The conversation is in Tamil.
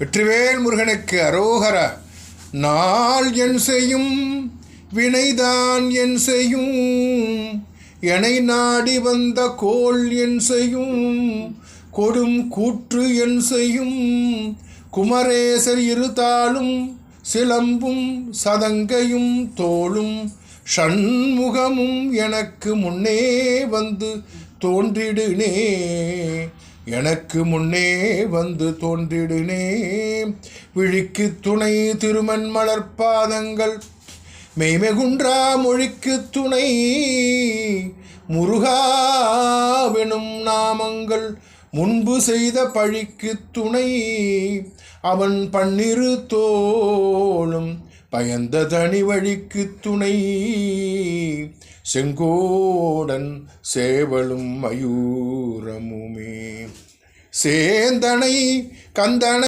வெற்றிவேல் முருகனுக்கு அரோகரா. நாள் என் செய்யும் வினைதான் என் செய்யும், எனை நாடி வந்த கோள் என் செய்யும், கொடும் கூற்று என் செய்யும், குமரேசர் இருதாளும் சிலம்பும் சதங்கையும் தோளும் ஷண்முகமும் எனக்கு முன்னே வந்து தோன்றிடுனே, எனக்கு முன்னே வந்து தோன்றிடுனே. விழிக்கு துணை திருமண் மலர்பாதங்கள், மெய்மெகுன்றா மொழிக்கு துணை முருகாவெனும் நாமங்கள், முன்பு செய்த பழிக்கு துணை அவன் பன்னிரு தோளும் பயந்த தனி வழிக்கு துணை செங்கோடன் சேவலும் மயூரமுமே. சேந்தனை கந்தனை